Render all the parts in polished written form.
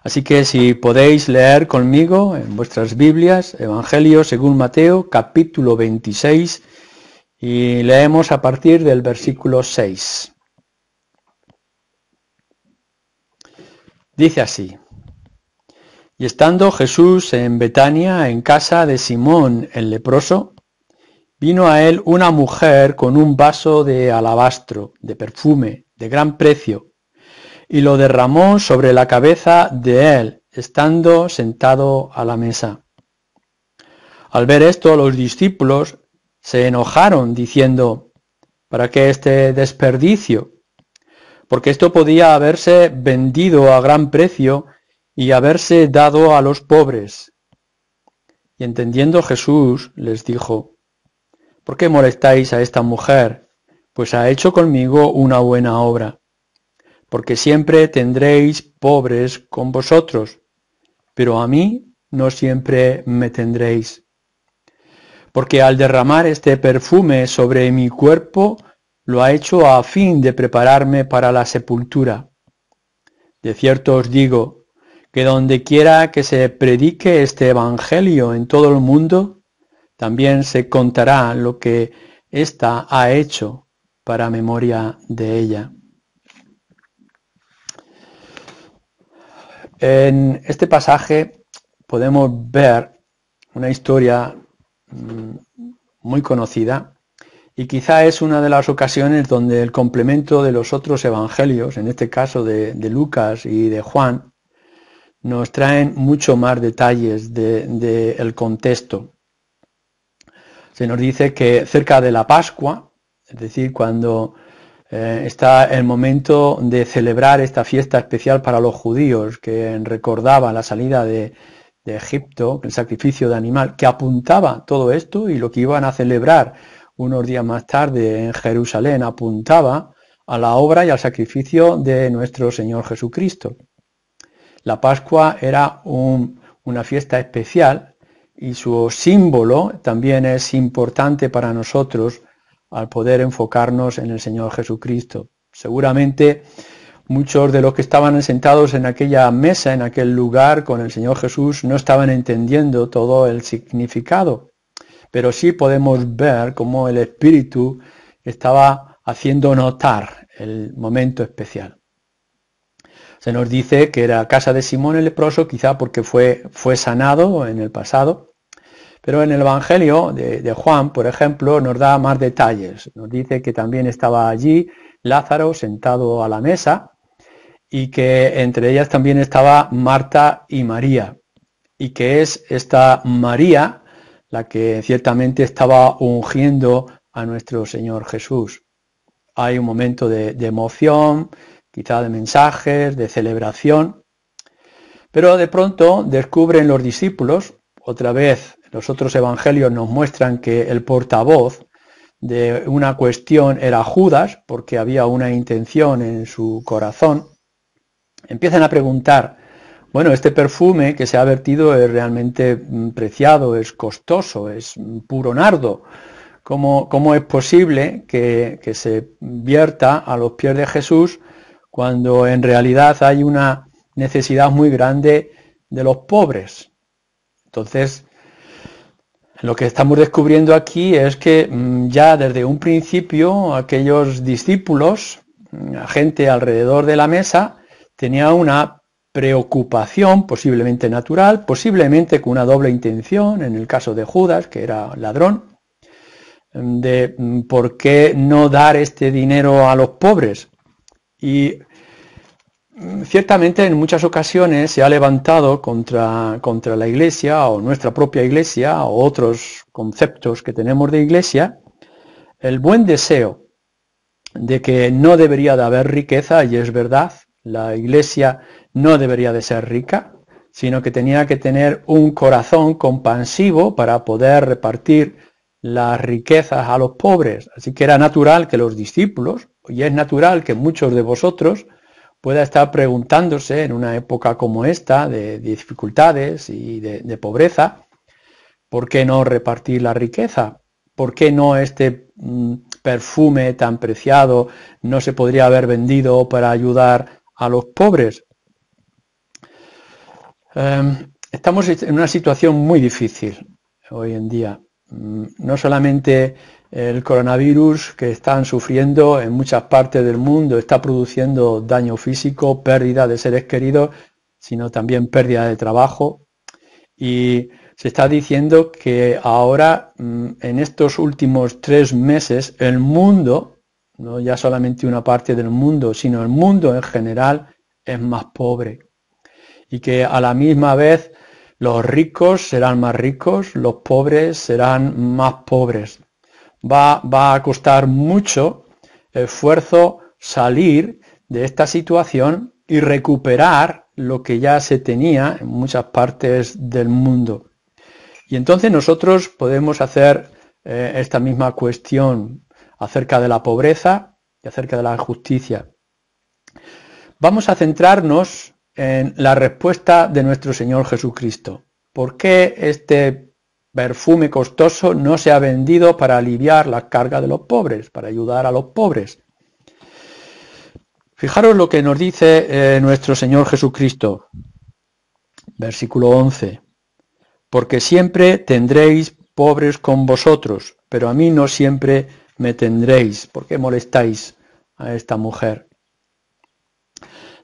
Así que si podéis leer conmigo en vuestras Biblias, Evangelio según Mateo, capítulo 26, y leemos a partir del versículo 6. Dice así: Y estando Jesús en Betania, en casa de Simón el leproso, vino a él una mujer con un vaso de alabastro, de perfume, de gran precio, y lo derramó sobre la cabeza de él, estando sentado a la mesa. Al ver esto, los discípulos se enojaron, diciendo: ¿para qué este desperdicio? Porque esto podía haberse vendido a gran precio y haberse dado a los pobres. Y entendiendo Jesús, les dijo: ¿por qué molestáis a esta mujer? Pues ha hecho conmigo una buena obra. Porque siempre tendréis pobres con vosotros, pero a mí no siempre me tendréis. Porque al derramar este perfume sobre mi cuerpo, lo ha hecho a fin de prepararme para la sepultura. De cierto os digo, que donde quiera que se predique este evangelio en todo el mundo, también se contará lo que ésta ha hecho para memoria de ella. En este pasaje podemos ver una historia muy conocida y quizá es una de las ocasiones donde el complemento de los otros evangelios, en este caso de Lucas y de Juan, nos traen mucho más detalles del contexto. Se nos dice que cerca de la Pascua, es decir, cuando está el momento de celebrar esta fiesta especial para los judíos, que recordaba la salida de Egipto, el sacrificio de animal, que apuntaba todo esto, y lo que iban a celebrar unos días más tarde en Jerusalén apuntaba a la obra y al sacrificio de nuestro Señor Jesucristo. La Pascua era una fiesta especial y su símbolo también es importante para nosotros al poder enfocarnos en el Señor Jesucristo. Seguramente muchos de los que estaban sentados en aquella mesa, en aquel lugar con el Señor Jesús, no estaban entendiendo todo el significado, pero sí podemos ver cómo el Espíritu estaba haciendo notar el momento especial. Se nos dice que era casa de Simón el leproso, quizá porque fue sanado en el pasado, pero en el Evangelio de Juan, por ejemplo, nos da más detalles. Nos dice que también estaba allí Lázaro sentado a la mesa y que entre ellas también estaba Marta y María, y que es esta María la que ciertamente estaba ungiendo a nuestro Señor Jesús. Hay un momento de emoción, quizá de mensajes, de celebración, pero de pronto descubren los discípulos, otra vez los otros evangelios nos muestran que el portavoz de una cuestión era Judas, porque había una intención en su corazón. Empiezan a preguntar: bueno, este perfume que se ha vertido es realmente preciado, es costoso, es puro nardo. ¿Cómo es posible que se vierta a los pies de Jesús cuando en realidad hay una necesidad muy grande de los pobres? Entonces, lo que estamos descubriendo aquí es que ya desde un principio aquellos discípulos, la gente alrededor de la mesa, tenía una preocupación posiblemente natural, posiblemente con una doble intención, en el caso de Judas, que era ladrón, de por qué no dar este dinero a los pobres. Y ciertamente en muchas ocasiones se ha levantado contra la Iglesia o nuestra propia Iglesia o otros conceptos que tenemos de Iglesia el buen deseo de que no debería de haber riqueza, y es verdad, la Iglesia no debería de ser rica, sino que tenía que tener un corazón compasivo para poder repartir las riquezas a los pobres. Así que era natural que los discípulos, y es natural que muchos de vosotros, pueda estar preguntándose en una época como esta de dificultades y de pobreza, ¿por qué no repartir la riqueza? ¿Por qué no este perfume tan preciado no se podría haber vendido para ayudar a los pobres? Estamos en una situación muy difícil hoy en día. No solamente el coronavirus que están sufriendo en muchas partes del mundo está produciendo daño físico, pérdida de seres queridos, sino también pérdida de trabajo. Y se está diciendo que ahora, en estos últimos 3 meses, el mundo, no ya solamente una parte del mundo, sino el mundo en general, es más pobre. Y que a la misma vez los ricos serán más ricos, los pobres serán más pobres. Va a costar mucho esfuerzo salir de esta situación y recuperar lo que ya se tenía en muchas partes del mundo. Y entonces nosotros podemos hacer esta misma cuestión acerca de la pobreza y acerca de la justicia. Vamos a centrarnos en la respuesta de nuestro Señor Jesucristo. ¿Por qué este perfume costoso no se ha vendido para aliviar la carga de los pobres, para ayudar a los pobres? Fijaros lo que nos dice nuestro Señor Jesucristo, versículo 11. Porque siempre tendréis pobres con vosotros, pero a mí no siempre me tendréis. ¿Por qué molestáis a esta mujer?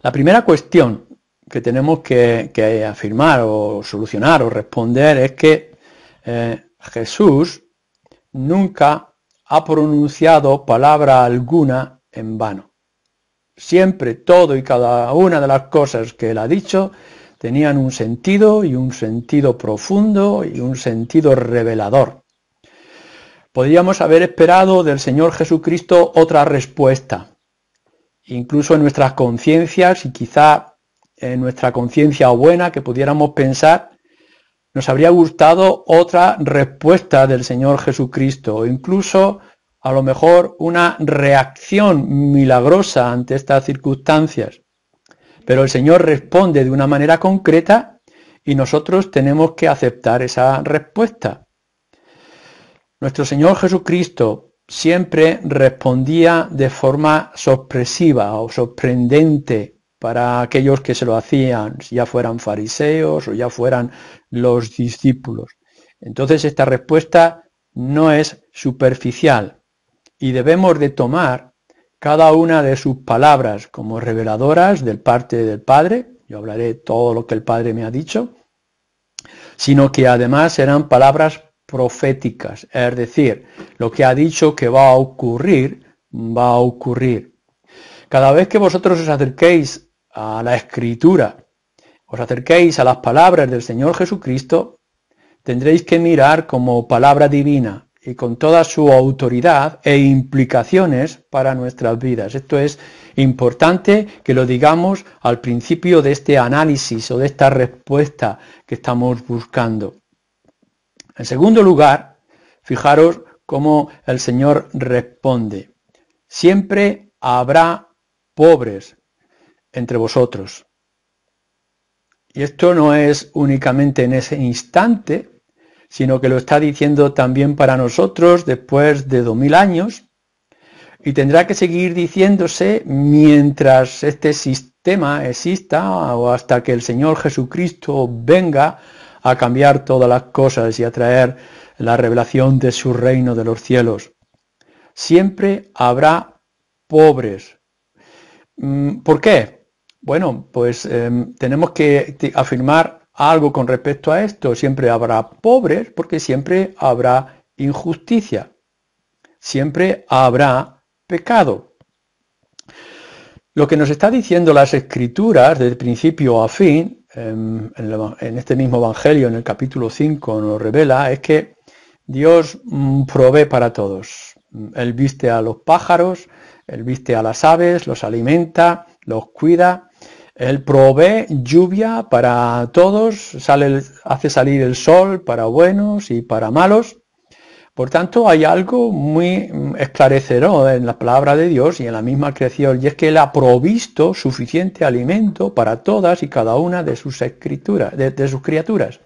La primera cuestión que tenemos que afirmar o solucionar o responder es que Jesús nunca ha pronunciado palabra alguna en vano. Siempre todo y cada una de las cosas que él ha dicho tenían un sentido y un sentido profundo y un sentido revelador. Podríamos haber esperado del Señor Jesucristo otra respuesta, incluso en nuestras conciencias y quizá en nuestra conciencia buena que pudiéramos pensar, nos habría gustado otra respuesta del Señor Jesucristo, o incluso a lo mejor una reacción milagrosa ante estas circunstancias. Pero el Señor responde de una manera concreta y nosotros tenemos que aceptar esa respuesta. Nuestro Señor Jesucristo siempre respondía de forma sorpresiva o sorprendente para aquellos que se lo hacían, ya fueran fariseos o ya fueran los discípulos. Entonces esta respuesta no es superficial y debemos de tomar cada una de sus palabras como reveladoras del parte del Padre. Yo hablaré todo lo que el Padre me ha dicho, sino que además serán palabras proféticas, es decir, lo que ha dicho que va a ocurrir, va a ocurrir. Cada vez que vosotros os acerquéis a la Escritura, os acerquéis a las palabras del Señor Jesucristo, tendréis que mirar como palabra divina y con toda su autoridad e implicaciones para nuestras vidas. Esto es importante que lo digamos al principio de este análisis o de esta respuesta que estamos buscando. En segundo lugar, fijaros cómo el Señor responde. Siempre habrá pobres entre vosotros. Y esto no es únicamente en ese instante, sino que lo está diciendo también para nosotros después de 2000 años, y tendrá que seguir diciéndose mientras este sistema exista o hasta que el Señor Jesucristo venga a cambiar todas las cosas y a traer la revelación de su reino de los cielos. Siempre habrá pobres. ¿Por qué? Bueno, pues tenemos que afirmar algo con respecto a esto. Siempre habrá pobres porque siempre habrá injusticia. Siempre habrá pecado. Lo que nos está diciendo las Escrituras, desde principio a fin, en este mismo Evangelio, en el capítulo 5, nos revela, es que Dios provee para todos. Él viste a los pájaros, Él viste a las aves, los alimenta, los cuida. Él provee lluvia para todos, hace salir el sol para buenos y para malos. Por tanto, hay algo muy esclarecedor en la palabra de Dios y en la misma creación, y es que Él ha provisto suficiente alimento para todas y cada una de sus criaturas.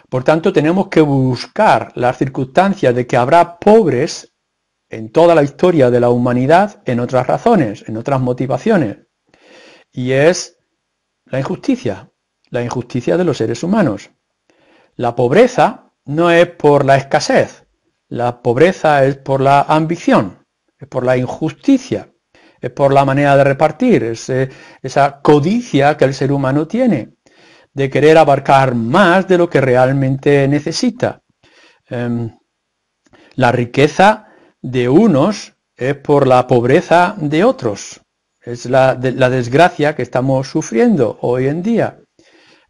Por tanto, tenemos que buscar las circunstancias de que habrá pobres en toda la historia de la humanidad en otras razones, en otras motivaciones. Y es la injusticia. la injusticia de los seres humanos. La pobreza no es por la escasez, la pobreza es por la ambición, es por la injusticia, es por la manera de repartir, es esa codicia que el ser humano tiene, de querer abarcar más de lo que realmente necesita. La riqueza de unos es por la pobreza de otros. Es la desgracia que estamos sufriendo hoy en día.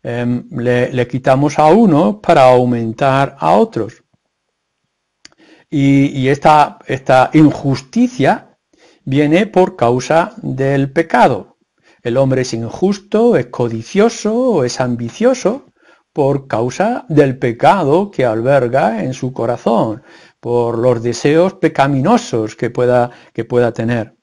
Le quitamos a uno para aumentar a otros. Y esta injusticia viene por causa del pecado. El hombre es injusto, es codicioso, es ambicioso por causa del pecado que alberga en su corazón, por los deseos pecaminosos que pueda tener.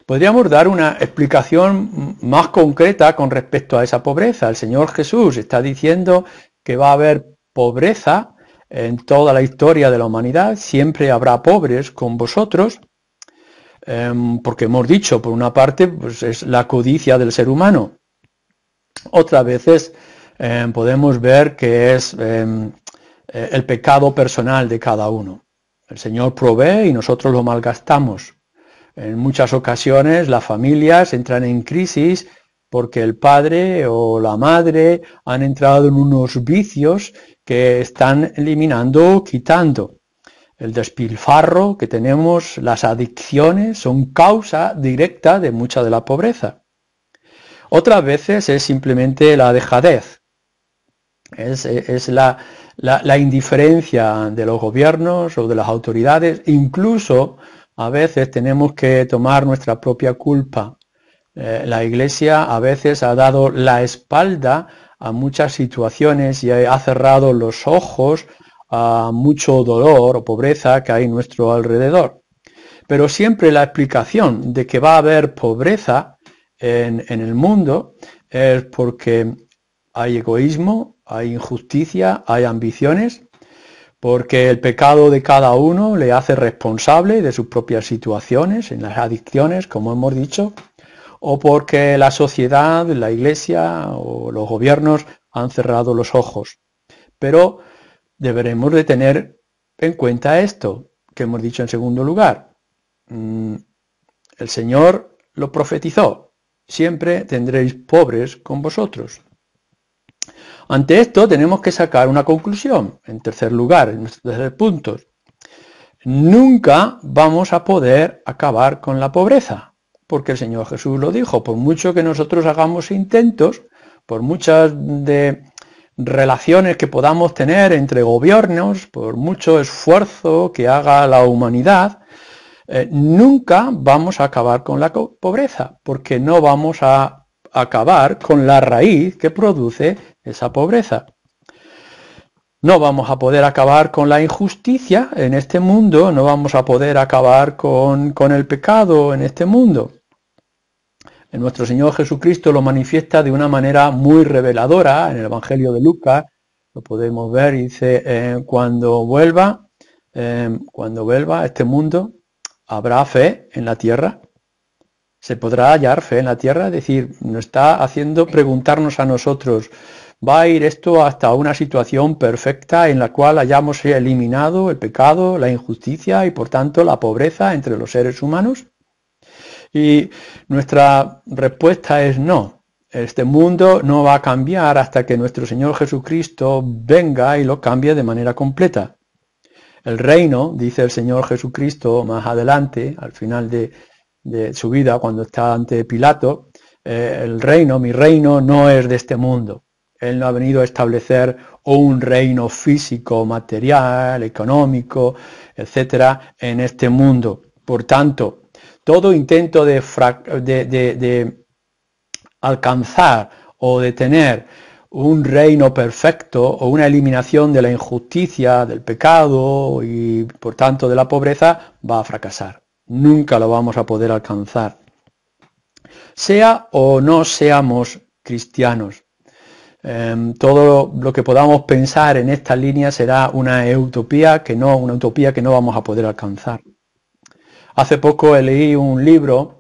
Podríamos dar una explicación más concreta con respecto a esa pobreza. El Señor Jesús está diciendo que va a haber pobreza en toda la historia de la humanidad, siempre habrá pobres con vosotros, porque hemos dicho, por una parte, pues es la codicia del ser humano. Otras veces podemos ver que es el pecado personal de cada uno. El Señor provee y nosotros lo malgastamos. En muchas ocasiones las familias entran en crisis porque el padre o la madre han entrado en unos vicios que están eliminando o quitando. El despilfarro que tenemos, las adicciones, son causa directa de mucha de la pobreza. Otras veces es simplemente la dejadez. Es la indiferencia de los gobiernos o de las autoridades. Incluso a veces tenemos que tomar nuestra propia culpa. La Iglesia a veces ha dado la espalda a muchas situaciones y ha cerrado los ojos a mucho dolor o pobreza que hay en nuestro alrededor. Pero siempre la explicación de que va a haber pobreza en el mundo es porque hay egoísmo, hay injusticia, hay ambiciones, porque el pecado de cada uno le hace responsable de sus propias situaciones, en las adicciones, como hemos dicho, o porque la sociedad, la Iglesia o los gobiernos han cerrado los ojos. Pero deberemos de tener en cuenta esto que hemos dicho en segundo lugar. El Señor lo profetizó. Siempre tendréis pobres con vosotros. Ante esto tenemos que sacar una conclusión. En tercer lugar, en nuestro tercer punto. Nunca vamos a poder acabar con la pobreza. Porque el Señor Jesús lo dijo. Por mucho que nosotros hagamos intentos, por muchas de relaciones que podamos tener entre gobiernos, por mucho esfuerzo que haga la humanidad, nunca vamos a acabar con la pobreza, porque no vamos a acabar con la raíz que produce esa pobreza. No vamos a poder acabar con la injusticia en este mundo, no vamos a poder acabar con el pecado en este mundo. Nuestro Señor Jesucristo lo manifiesta de una manera muy reveladora en el Evangelio de Lucas, lo podemos ver, y dice, cuando vuelva a este mundo, ¿habrá fe en la tierra? ¿Se podrá hallar fe en la tierra? Es decir, nos está haciendo preguntarnos a nosotros, ¿va a ir esto hasta una situación perfecta en la cual hayamos eliminado el pecado, la injusticia y por tanto la pobreza entre los seres humanos? Y nuestra respuesta es no. Este mundo no va a cambiar hasta que nuestro Señor Jesucristo venga y lo cambie de manera completa. El reino, dice el Señor Jesucristo más adelante, al final de su vida, cuando está ante Pilato, el reino, mi reino, no es de este mundo. Él no ha venido a establecer un reino físico, material, económico, etcétera, en este mundo. Por tanto, todo intento de alcanzar o de tener un reino perfecto o una eliminación de la injusticia, del pecado y por tanto de la pobreza va a fracasar. Nunca lo vamos a poder alcanzar. Sea o no seamos cristianos, todo lo que podamos pensar en esta línea será una utopía que no vamos a poder alcanzar. Hace poco leí un libro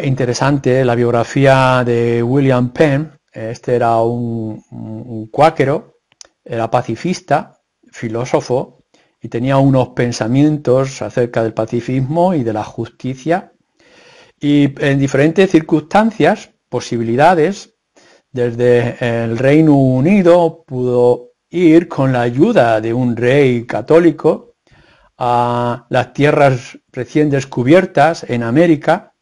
interesante, la biografía de William Penn, Este era un cuáquero, era pacifista, filósofo, y tenía unos pensamientos acerca del pacifismo y de la justicia. Y en diferentes circunstancias, posibilidades, desde el Reino Unido pudo ir con la ayuda de un rey católico a las tierras recién descubiertas en América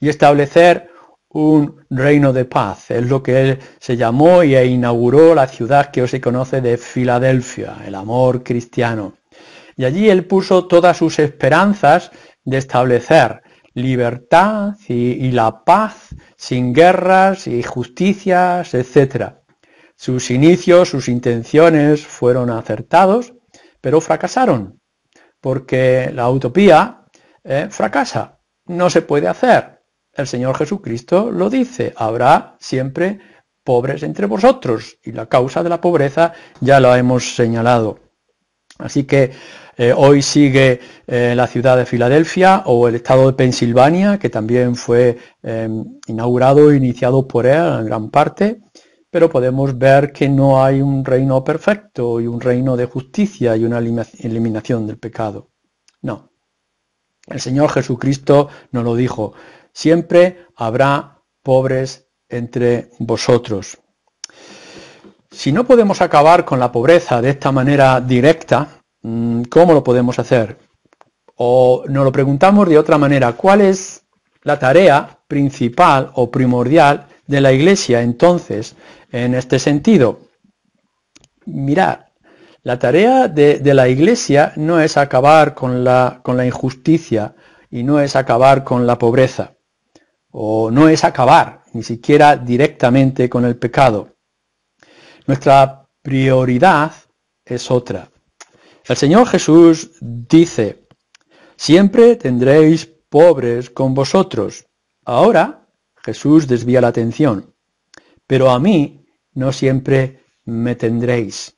y establecer un reino de paz. Es lo que él se llamó y inauguró la ciudad que hoy se conoce de Filadelfia, el amor cristiano. Y allí él puso todas sus esperanzas de establecer libertad y la paz sin guerras y justicias, etc. Sus inicios, sus intenciones fueron acertados, pero fracasaron, porque la utopía fracasa, no se puede hacer. El Señor Jesucristo lo dice, habrá siempre pobres entre vosotros, y la causa de la pobreza ya la hemos señalado. Así que hoy sigue la ciudad de Filadelfia o el estado de Pensilvania, que también fue inaugurado e iniciado por él en gran parte, pero podemos ver que no hay un reino perfecto y un reino de justicia y una eliminación del pecado. No. El Señor Jesucristo nos lo dijo, siempre habrá pobres entre vosotros. Si no podemos acabar con la pobreza de esta manera directa, ¿cómo lo podemos hacer? O nos lo preguntamos de otra manera, ¿cuál es la tarea principal o primordial de la Iglesia entonces en este sentido? Mirad, la tarea de la Iglesia no es acabar con la injusticia y no es acabar con la pobreza, o no es acabar ni siquiera directamente con el pecado. Nuestra prioridad es otra. El Señor Jesús dice, siempre tendréis pobres con vosotros. Ahora Jesús desvía la atención, pero a mí no siempre me tendréis.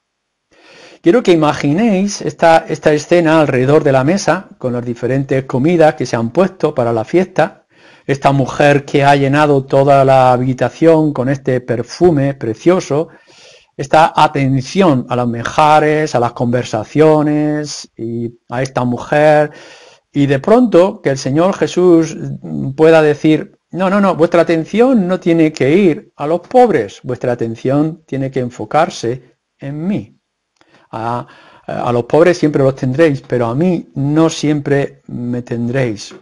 Quiero que imaginéis esta escena alrededor de la mesa, con las diferentes comidas que se han puesto para la fiesta, esta mujer que ha llenado toda la habitación con este perfume precioso, esta atención a los manjares, a las conversaciones y a esta mujer, y de pronto que el Señor Jesús pueda decir, no, vuestra atención no tiene que ir a los pobres, vuestra atención tiene que enfocarse en mí. A los pobres siempre los tendréis, pero a mí no siempre me tendréis.